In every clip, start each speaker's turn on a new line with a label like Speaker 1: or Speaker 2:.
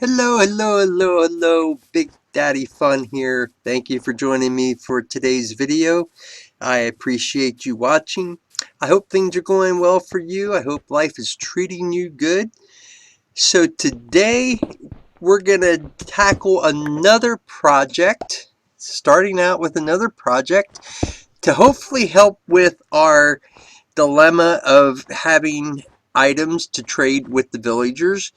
Speaker 1: Hello, Big Daddy Fun here. Thank you for joining me for today's video. I appreciate you watching. I hope things are going well for you. I hope life is treating you good. So today we're going to tackle another project, starting out with another project to hopefully help with our dilemma of having items to trade with the villagers.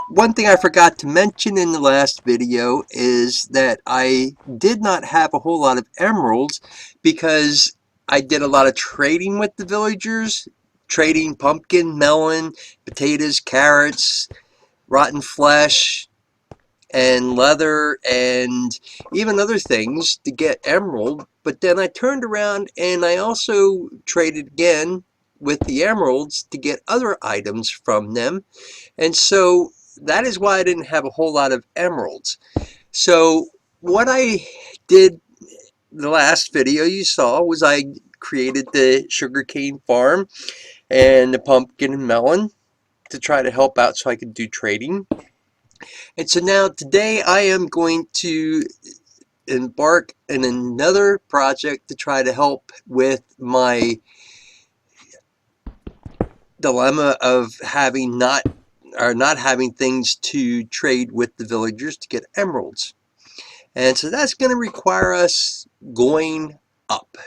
Speaker 1: One thing I forgot to mention in the last video is that I did not have a whole lot of emeralds because I did a lot of trading with the villagers, trading pumpkin, melon, potatoes, carrots, rotten flesh, and leather, and even other things to get emerald. But then I turned around and I also traded again with the emeralds to get other items from them. And so that is why I didn't have a whole lot of emeralds. So what I did the last video you saw was I created the sugarcane farm and the pumpkin and melon to try to help out so I could do trading. And so now today I am going to embark in another project to try to help with my dilemma of not having things to trade with the villagers to get emeralds. And so that's going to require us going up.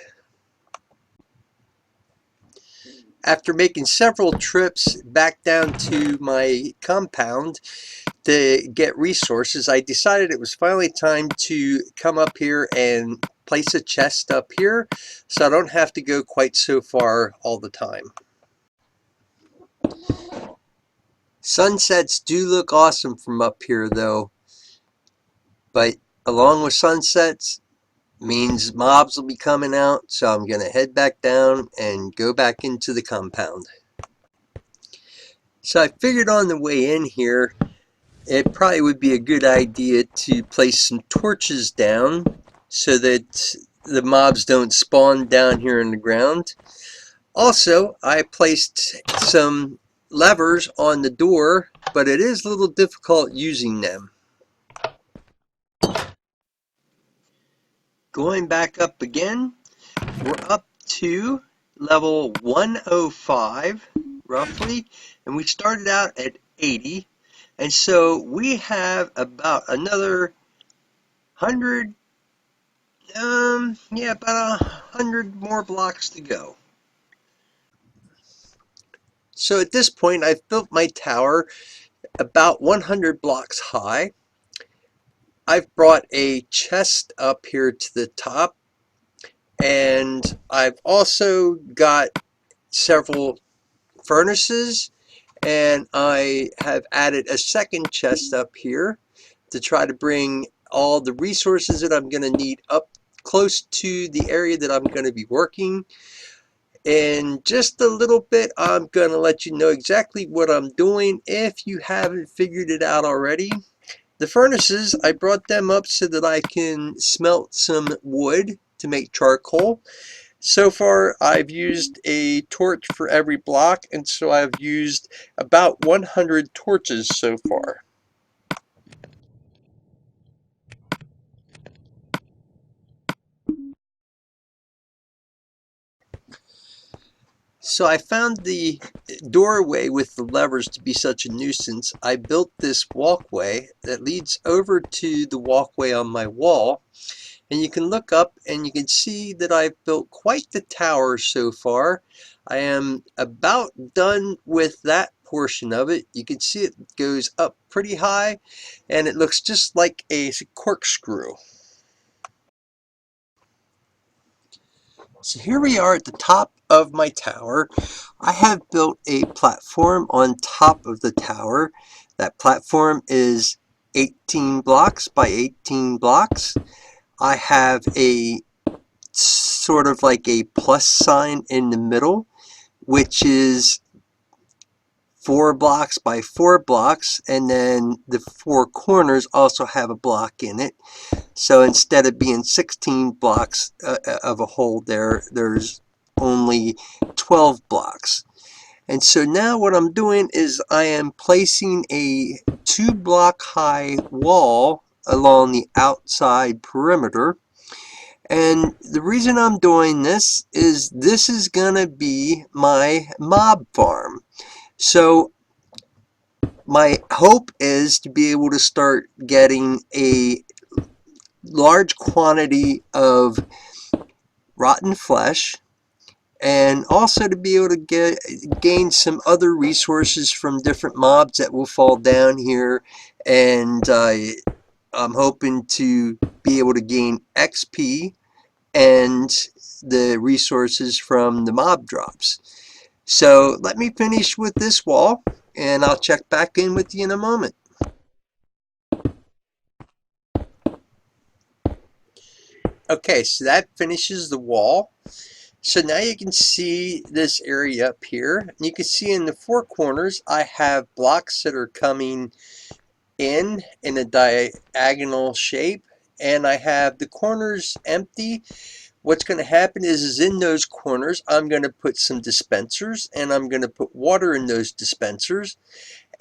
Speaker 1: After making several trips back down to my compound to get resources, I decided it was finally time to come up here and place a chest up here so I don't have to go quite so far all the time. Sunsets do look awesome from up here though, but along with sunsets means mobs will be coming out, so I'm going to head back down and go back into the compound. So I figured on the way in here, it probably would be a good idea to place some torches down so that the mobs don't spawn down here in the ground. Also, I placed some levers on the door, but it is a little difficult using them. Going back up again, we're up to level 105 roughly, and we started out at 80, and so we have about another 100 about 100 more blocks to go. So at this point I've built my tower about 100 blocks high. I've brought a chest up here to the top, and I've also got several furnaces, and I have added a second chest up here to try to bring all the resources that I'm going to need up close to the area that I'm going to be working. In just a little bit, I'm going to let you know exactly what I'm doing if you haven't figured it out already. The furnaces, I brought them up so that I can smelt some wood to make charcoal. So far, I've used a torch for every block, and so I've used about 100 torches so far. So I found the doorway with the levers to be such a nuisance. I built this walkway that leads over to the walkway on my wall. And you can look up and you can see that I've built quite the tower so far. I am about done with that portion of it. You can see it goes up pretty high and it looks just like a corkscrew. So here we are at the top of my tower. I have built a platform on top of the tower. That platform is 18 blocks by 18 blocks. I have a sort of like a plus sign in the middle, which is 4 blocks by 4 blocks, and then the 4 corners also have a block in it. So instead of being 16 blocks of a hole there's only 12 blocks. And so now what I'm doing is I am placing a 2-block high wall along the outside perimeter. And the reason I'm doing this is gonna be my mob farm. So my hope is to be able to start getting a large quantity of rotten flesh, and also to be able to gain some other resources from different mobs that will fall down here. And I'm hoping to be able to gain XP and the resources from the mob drops. So let me finish with this wall, and I'll check back in with you in a moment. Okay, so that finishes the wall. So now you can see this area up here. You can see in the four corners I have blocks that are coming in a diagonal shape, and I have the corners empty. What's going to happen is in those corners I'm going to put some dispensers, and I'm going to put water in those dispensers,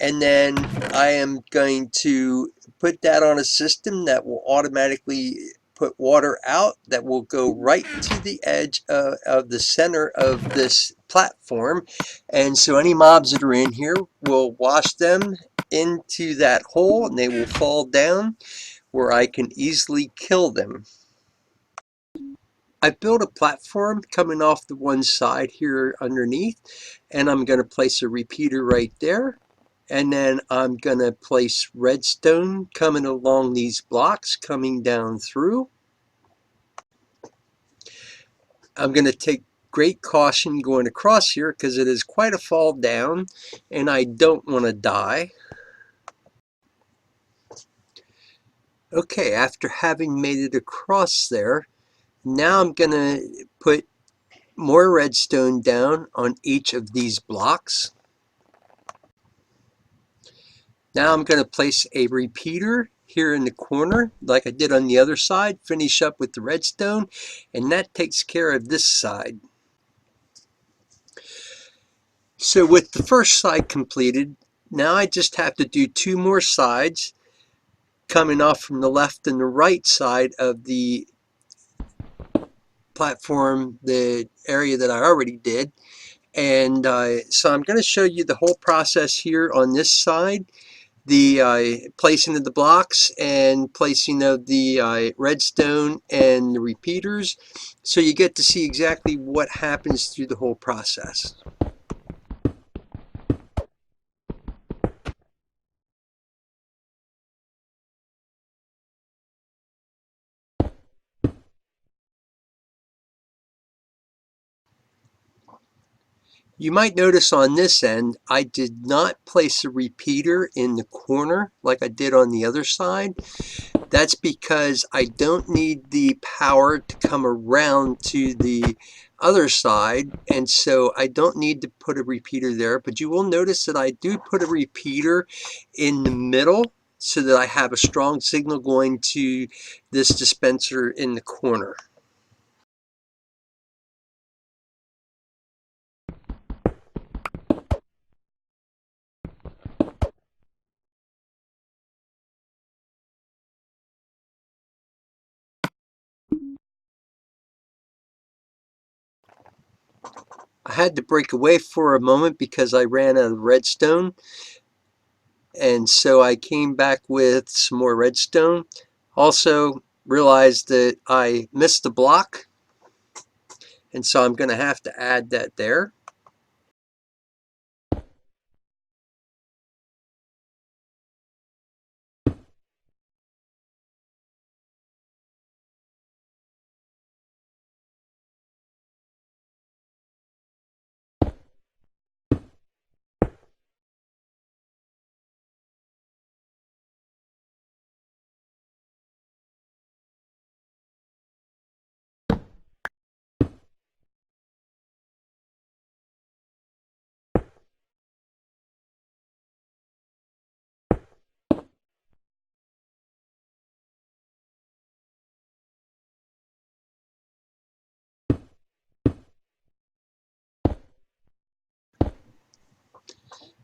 Speaker 1: and then I am going to put that on a system that will automatically put water out that will go right to the edge of the center of this platform. And so any mobs that are in here will wash them into that hole, and they will fall down where I can easily kill them. I built a platform coming off the one side here underneath, and I'm going to place a repeater right there. And then I'm going to place redstone coming along these blocks coming down through. I'm going to take great caution going across here because it is quite a fall down and I don't want to die. Okay, after having made it across there, now I'm going to put more redstone down on each of these blocks. Now I'm going to place a repeater here in the corner like I did on the other side, finish up with the redstone, and that takes care of this side. So with the first side completed, now I just have to do two more sides coming off from the left and the right side of the platform, the area that I already did. And so I'm going to show you the whole process here on this side. The placing of the blocks and placing of the redstone and the repeaters, so you get to see exactly what happens through the whole process. You might notice on this end, I did not place a repeater in the corner like I did on the other side. That's because I don't need the power to come around to the other side, and so I don't need to put a repeater there. But you will notice that I do put a repeater in the middle so that I have a strong signal going to this dispenser in the corner. I had to break away for a moment because I ran out of redstone, and so I came back with some more redstone. Also realized that I missed the block, and so I'm going to have to add that there.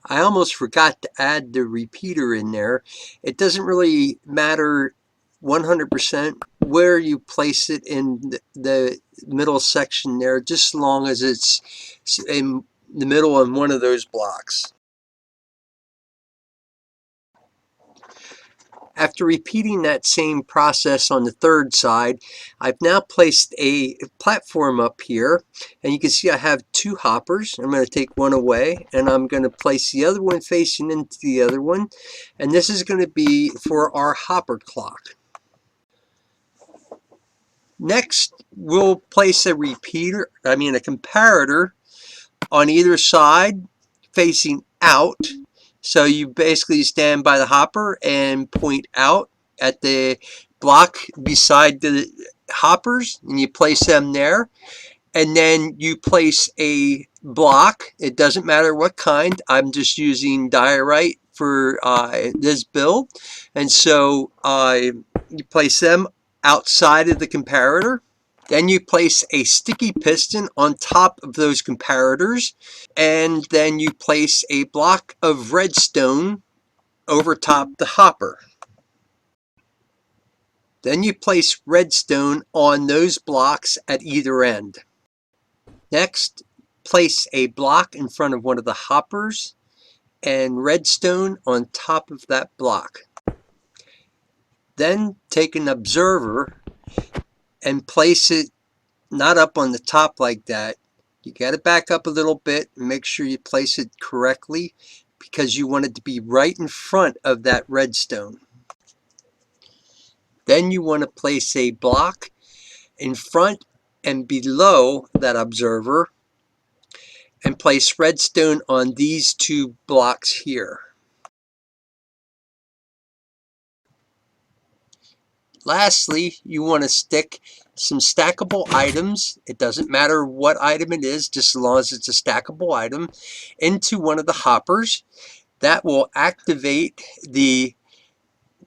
Speaker 1: I almost forgot to add the repeater in there. It doesn't really matter 100% where you place it in the middle section there, just as long as it's in the middle of one of those blocks. After repeating that same process on the third side, I've now placed a platform up here, and you can see I have two hoppers. I'm going to take one away, and I'm going to place the other one facing into the other one, and this is going to be for our hopper clock. Next, we'll place a comparator on either side facing out. So you basically stand by the hopper and point out at the block beside the hoppers, and you place them there. And then you place a block. It doesn't matter what kind. I'm just using diorite for this build. And so you place them outside of the comparator. Then you place a sticky piston on top of those comparators, and then you place a block of redstone over top the hopper. Then you place redstone on those blocks at either end. Next, place a block in front of one of the hoppers and redstone on top of that block. Then take an observer and place it not up on the top like that. You got to back up a little bit and make sure you place it correctly, because you want it to be right in front of that redstone. Then you want to place a block in front and below that observer and place redstone on these two blocks here. Lastly, you want to stick some stackable items, it doesn't matter what item it is, just as long as it's a stackable item, into one of the hoppers. That will activate the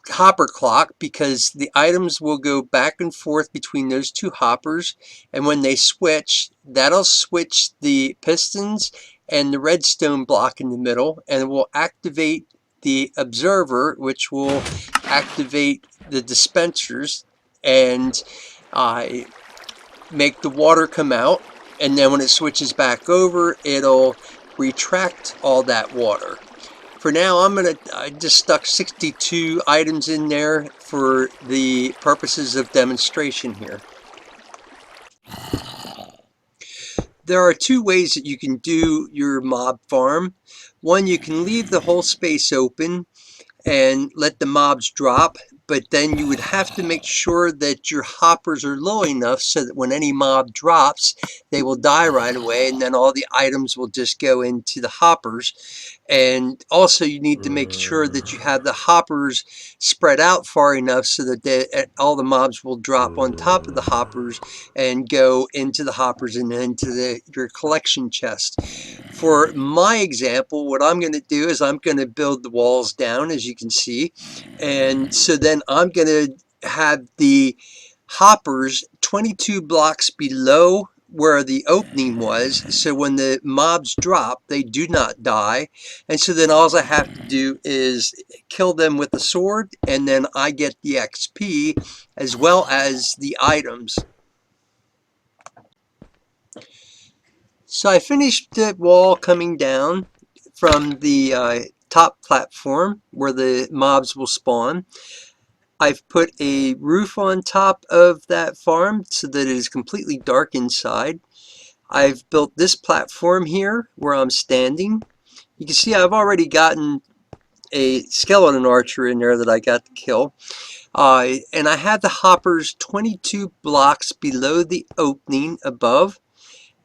Speaker 1: hopper clock, because the items will go back and forth between those two hoppers, and when they switch, that'll switch the pistons and the redstone block in the middle, and it will activate the observer, which will activate the dispensers and make the water come out, and then when it switches back over, it'll retract all that water. For now, I just stuck 62 items in there for the purposes of demonstration here. There are two ways that you can do your mob farm. One, you can leave the whole space open and let the mobs drop, but then you would have to make sure that your hoppers are low enough so that when any mob drops, they will die right away, and then all the items will just go into the hoppers. And also you need to make sure that you have the hoppers spread out far enough so that all the mobs will drop on top of the hoppers and go into the hoppers and into your collection chest. For my example, what I'm going to do is I'm going to build the walls down, as you can see, and so then I'm going to have the hoppers 22 blocks below where the opening was, so when the mobs drop, they do not die. And so then all I have to do is kill them with a sword, and then I get the XP as well as the items. So I finished the wall coming down from the top platform where the mobs will spawn. I've put a roof on top of that farm so that it is completely dark inside. I've built this platform here where I'm standing. You can see I've already gotten a skeleton archer in there that I got to kill. And I have the hoppers 22 blocks below the opening above.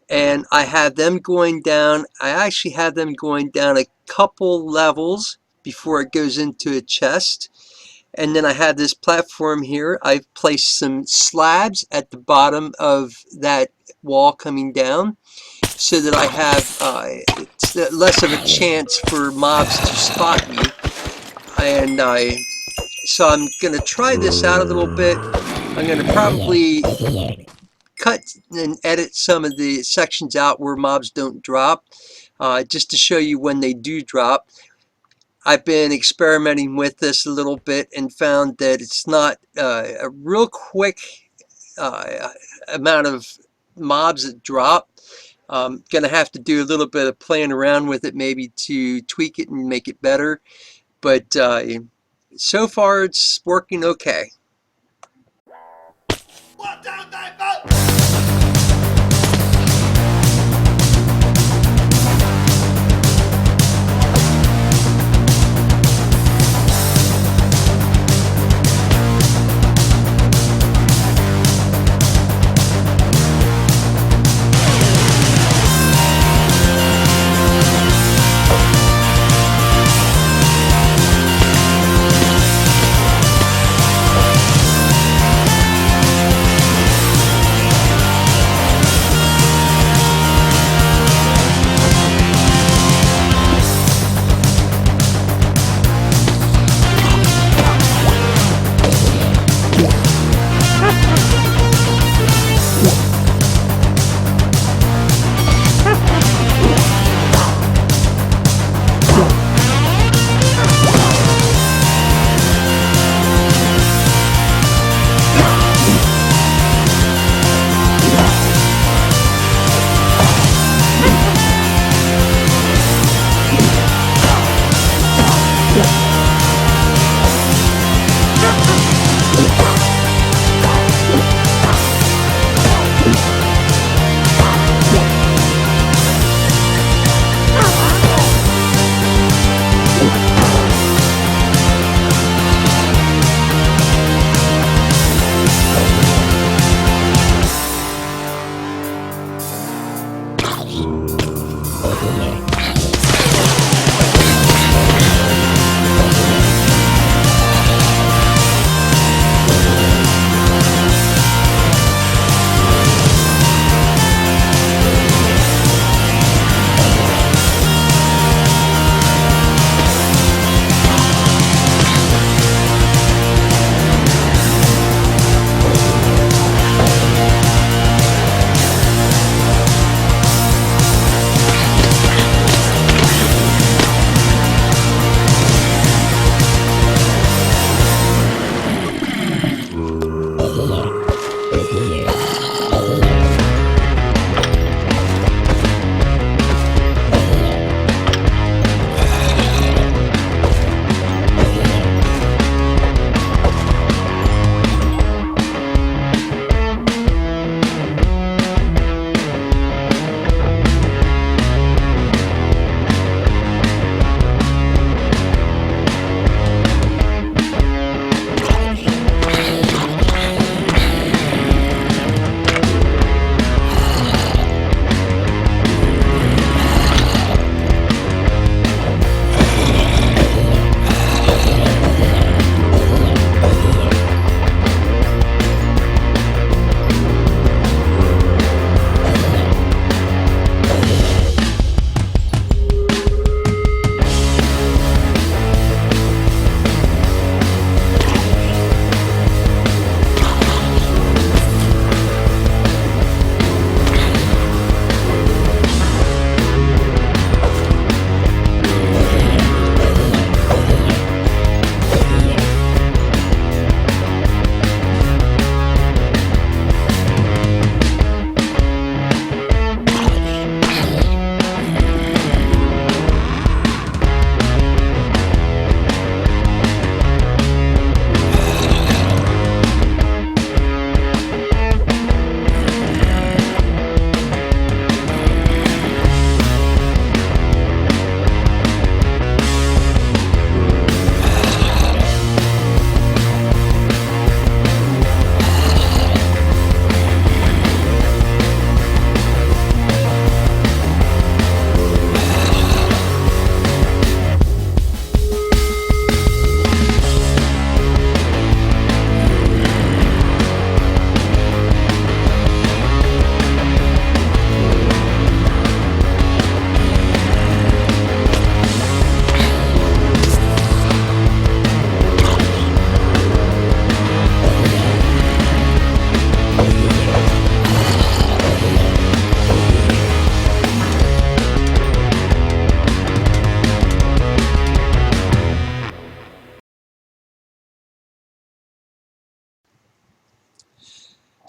Speaker 1: And I have them going down. I actually have them going down a couple levels before it goes into a chest. And then I have this platform here. I've placed some slabs at the bottom of that wall coming down so that I have less of a chance for mobs to spot me. And so I'm going to try this out a little bit. I'm going to probably cut and edit some of the sections out where mobs don't drop. just to show you when they do drop. I've been experimenting with this a little bit and found that it's not a real quick amount of mobs that drop. Gonna have to do a little bit of playing around with it maybe to tweak it and make it better. But so far it's working okay.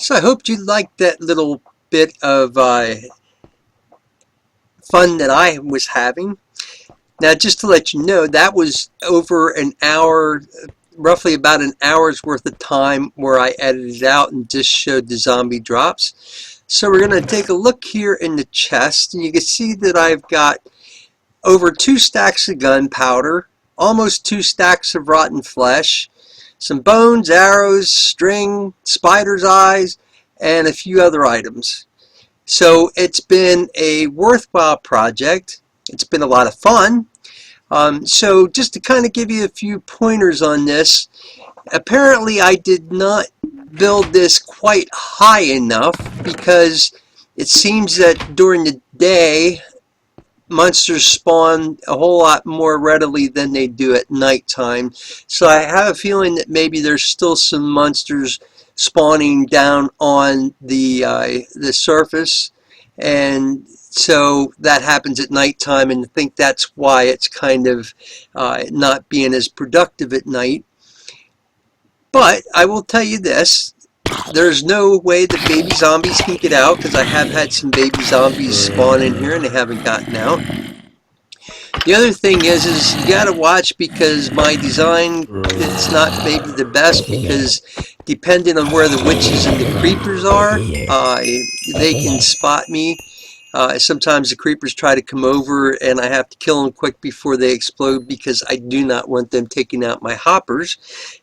Speaker 1: So I hope you liked that little bit of fun that I was having. Now, just to let you know, that was over an hour, roughly about an hour's worth of time where I edited out and just showed the zombie drops. So we're going to take a look here in the chest, and you can see that I've got over 2 stacks of gunpowder, almost 2 stacks of rotten flesh, some bones, arrows, string, spider's eyes, and a few other items. So it's been a worthwhile project. It's been a lot of fun. So just to kind of give you a few pointers on this, apparently I did not build this quite high enough because it seems that during the day monsters spawn a whole lot more readily than they do at nighttime. So I have a feeling that maybe there's still some monsters spawning down on the surface, and so that happens at nighttime, and I think that's why it's kind of not being as productive at night. But I will tell you this, there's no way that baby zombies can get out, because I have had some baby zombies spawn in here and they haven't gotten out. The other thing is you got to watch, because my design, it's not maybe the best, because depending on where the witches and the creepers are, they can spot me. Sometimes the creepers try to come over and I have to kill them quick before they explode, because I do not want them taking out my hoppers.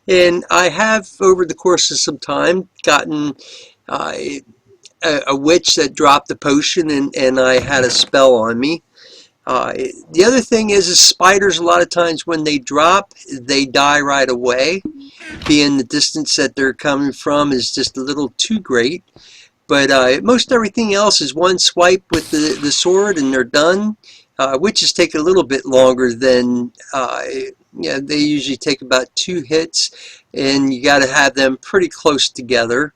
Speaker 1: And I have, over the course of some time, gotten a witch that dropped a potion, and I had a spell on me. The other thing is spiders, a lot of times when they drop, they die right away, being the distance that they're coming from is just a little too great. But most everything else is one swipe with the sword and they're done. Witches take a little bit longer than, yeah, they usually take about 2 hits, and you got to have them pretty close together.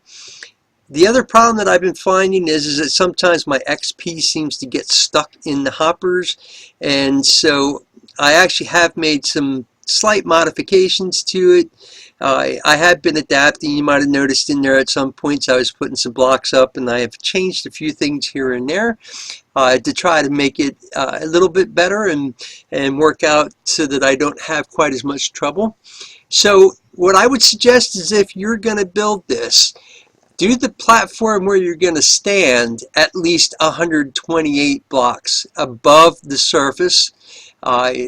Speaker 1: The other problem that I've been finding is that sometimes my XP seems to get stuck in the hoppers, and so I actually have made some slight modifications to it. I have been adapting. You might have noticed in there at some points I was putting some blocks up, and I have changed a few things here and there to try to make it a little bit better and work out so that I don't have quite as much trouble. So what I would suggest is, if you're going to build this, do the platform where you're going to stand at least 128 blocks above the surface.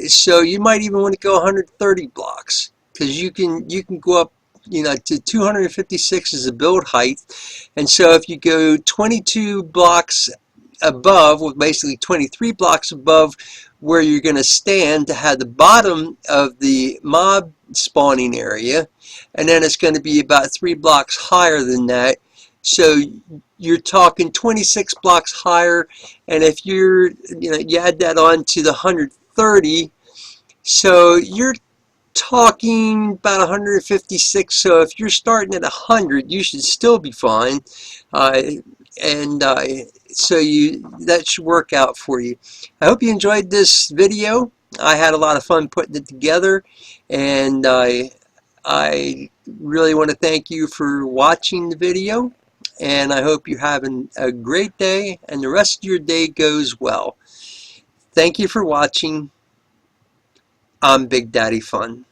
Speaker 1: So you might even want to go 130 blocks, because you can go up, you know, to 256 is the build height. And so if you go 22 blocks above, well, basically 23 blocks above where you're going to stand to have the bottom of the mob spawning area, and then it's going to be about 3 blocks higher than that. So you're talking 26 blocks higher, and if you add that on to the 130, so you're talking about 156. So if you're starting at 100, you should still be fine, so that should work out for you. I hope you enjoyed this video. I had a lot of fun putting it together, and I really want to thank you for watching the video, and I hope you're having a great day and the rest of your day goes well. Thank you for watching. I'm Big Daddy Fun.